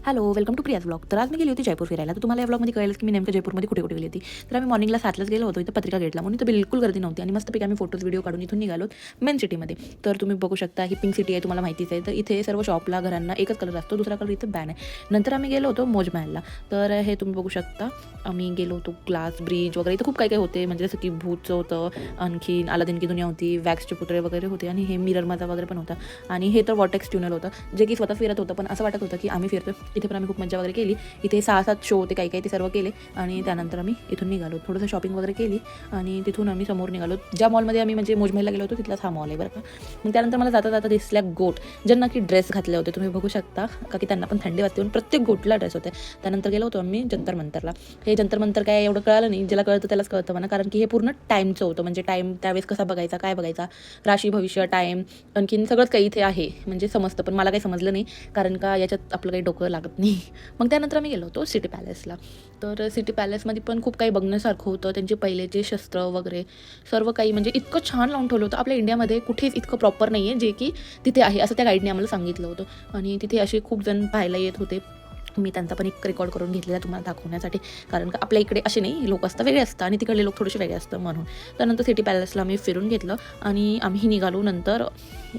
Hello, welcome to Priya's blog. तर आज मी गेली होती जयपूर फिरायला. तर तुम्हाला या ब्लॉगमध्ये कळेल की मी नेमकं जयपूरमध्ये कुठे कुठे गेली होती. तर आम्ही मॉर्निंगला 7लाच गेलो होतो. इथं पत्रिका गेटला म्हणून इथं बिलकुल गर्दी नव्हती आणि मस्तपैकी आम्ही फोटोज व्हिडिओ काढून इथून निघालो मेन सिटीमध्ये. तर तुम्ही बघू शकता ही पिंक सिटी आहे, तुम्हाला माहितीच आहे. तर इथे सर्व शॉपला घरांना एकच कलर असतो, दुसरा कलर इथं बॅन आहे. नंतर आम्ही गेलो होतो मोजमहलला. तर हे तुम्ही बघू शकता, आम्ही गेलो होतो ग्लास ब्रिज वगैरे. इथं खूप काही काही होते, म्हणजे जसं की भूतचं होतं, आणखी अलादीन की दुनिया होती, वॅक्सचे पुतळे वगैरे होते आणि हे मिरर माझा वगैरे पण होता. आणि हे तर वॉटेक्स ट्युनल होतं, जे की स्वतः फिरत होतं, पण असं वाटत होतं की आम्ही फिरतो. इथे पण आम्ही खूप मजा वगैरे केली. इथे 6-7 शो होते, काही काही ते सर्व केले आणि त्यानंतर आम्ही इथून निघालो. थोडंसं शॉपिंग वगैरे केली आणि तिथून आम्ही समोर निघालो. ज्या मॉलमध्ये आम्ही म्हणजे मोजमहलला गेलो होतो तिथलाच हा मॉल आहे बरं का. मग त्यानंतर मला जाता जाता दिसल्या गोट, ज्यांना की ड्रेस घातले होते. तुम्ही बघू शकता का की त्यांना पण थंडी वाजते म्हणून प्रत्येक गोटला ड्रेस होते. त्यानंतर गेलो होतो आम्ही जंतर मंतरला. हे जंतर मंतर काय एवढं कळालं नाही, ज्याला कळतं त्यालाच कळतं म्हणा, कारण की हे पूर्ण टाईमचं होतं. म्हणजे टाईम त्यावेळेस कसा बघायचा, काय बघायचा, राशी भविष्य टाईम आणखीन सगळंच काही इथे आहे, म्हणजे समजतं. पण मला काही समजलं नाही, कारण का याच्यात आपलं काही डोकं लागत नाही. मग त्यानंतर आम्ही गेलो होतो सिटी पॅलेसला. तर सिटी पॅलेसमध्ये पण खूप काही बघण्यासारखं होतं. त्यांचे पहिलेचे शस्त्र वगैरे सर्व काही म्हणजे इतकं छान लावून ठेवलं होतं. आपल्या इंडियामध्ये कुठेच इतकं प्रॉपर नाही आहे जे की तिथे आहे, असं त्या गाईडने आम्हाला सांगितलं होतं. आणि तिथे असे खूप जण पाहायला येत होते. मी त्यांचा पण एक रेकॉर्ड करून घेतलेला तुम्हाला दाखवण्यासाठी, कारण का आपल्या इकडे असे नाही लोक असतात, वेगळे असतात आणि तिकडले लोक थोडेसे वेगळे असतात म्हणून. त्यानंतर सिटी पॅलेसला आम्ही फिरून घेतलं आणि आम्ही निघालो नंतर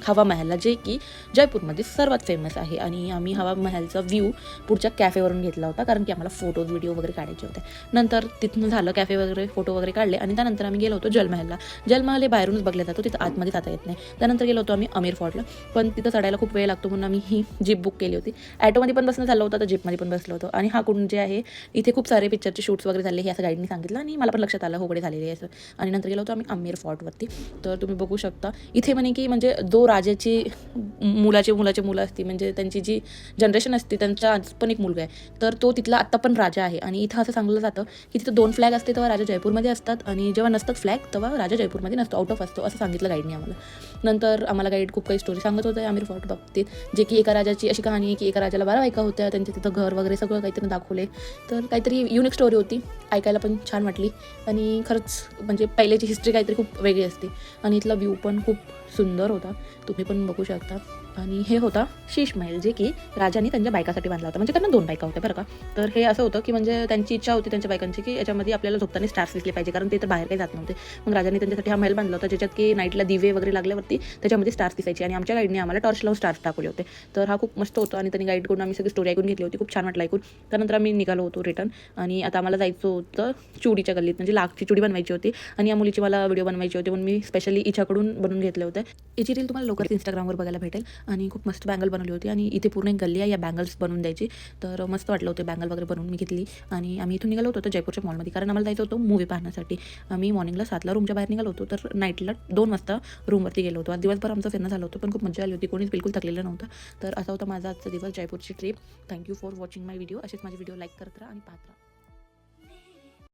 हवा महलला, जे की जयपूरमध्ये सर्वात फेमस आहे. आणि आम्ही हवा महलचा व्ह्यू पुढच्या कॅफेवरून घेतला होता, कारण की आम्हाला फोटोज व्हिडिओ वगैरे काढायचे होते. नंतर तिथून झालं कॅफे वगैरे, फोटो वगैरे काढले आणि त्यानंतर आम्ही गेलो होतो जलमहलला. जलमहल हे बाहेरूनच बघले जातो, तिथं आतमध्ये जाता येत नाही. त्यानंतर गेलो होतो आम्ही अमीर फोर्टला, पण तिथं चढायला खूप वेळ लागतो म्हणून आम्ही ही जीप बुक केली होती. ॲटोमध्ये पण बसणं झालं होतं, तर जीपमध्ये पण बसलो होतो. आणि हा कुंड जे आहे, इथे खूप सारे पिक्चरचे शूट्स वगैरे झाले, हे असं गाईडनी सांगितलं आणि मला पण लक्षात आलं होकडे झालेले आहे असं. आणि नंतर गेलो होतो आम्ही अमीर फोर्टवरती. तर तुम्ही बघू शकता इथे म्हणे की म्हणजे जो राजाची मुलाचे मुलं असती, म्हणजे त्यांची जी जनरेशन असते त्यांचा आज पण एक मुलगा आहे, तर तो तिथला आत्ता पण राजा आहे. आणि इथं असं सांगलं जातं की तिथं 2 फ्लॅग असते, तेव्हा राजा जयपूरमध्ये असतात आणि जेव्हा नसतात फ्लॅग तेव्हा राजा जयपूरमध्ये नसतो, आउट ऑफ असतो, असं सांगितलं गाईडने आम्हाला. नंतर आम्हाला गाईड खूप काही स्टोरी सांगत होतं अमीर फोर्ट बाबतीत, जे की एका राजाची अशी कहाणी आहे की एका राजाला 12 बायका होत्या, त्यांचे तिथं घर वगैरे सगळं काहीतरी दाखवले. तर काहीतरी युनिक स्टोरी होती, ऐकायला पण छान वाटली. आणि खरंच म्हणजे पहिल्याची हिस्ट्री काहीतरी खूप वेगळी असते. आणि इथला व्ह्यू पण खूप सुंदर होता, तुम्ही पण बघू शकता. आणि हे होता शीश महल, जे की राजांनी त्यांच्या बायकासाठी बांधला होता, म्हणजे त्यांना 2 बायका होत्या बरं का. तर हे असं होतं की म्हणजे त्यांची इच्छा होती त्यांच्या बायकांची की याच्यामध्ये आपल्याला झोपताना स्टार्स दिसले पाहिजे, कारण ते तर बाहेर काही जात नव्हते. मग राजांनी त्यांच्यासाठी हा महल बांधला होता, ज्याच्यात की नाईटला दिवे वगैरे लागल्यावरती त्याच्यामध्ये स्टार्स दिसायचे. आणि आमच्या गाईडने आम्हाला टॉर्च लावून स्टार्स दाखवले होते. तर हा खूप मस्त होतं आणि त्यांनी गाईडकडून आम्ही सगळी स्टोरी ऐकून घेतली होती, खूप छान वाटलं ऐकून. त्यानंतर आम्ही निघालो होतो रिटर्न. आणि आता आम्हाला जायचं होतं चुडीच्या गल्लीत, म्हणजे लाखची चुडी बनवायची होती आणि या मुलीची मला व्हिडिओ बनवायची होती, म्हणून मी स्पेशली हिच्याकडून बनवून घेतले होते. हिची रील तुम्हाला लवकरच इंस्टाग्रामवर बघायला भेटेल. आणि खूप मस्त बँगल बनवली होती आणि इथे पूर्ण एक गल्ली आहे या बँगल्स बनवून द्यायची. तर मस्त वाटलं होतं, बँगल वगैरे बनवून मी घेतली. आणि आम्ही इथून निघालो होतो जयपूरच्या मॉलमध्ये, कारण आम्हाला जायचं होतं मूवी पाहण्यासाठी. आम्ही मॉर्निंगला 7ला रूमच्या बाहेर निघालो होतो, तर नाईटला 2 वाजता रूमवरती गेलो होतो. आज दिवसभर आमचं फिरणं झालं होतं, पण खूप मजा आली होती, कोणीच बिलकुल थकलेलं नव्हतं. तर असा होता माझा आजचा दिवस, जयपूरची trip. Thank you for watching my video. असेच माझे व्हिडिओ लाईक करत राहा आणि पाहत राहा.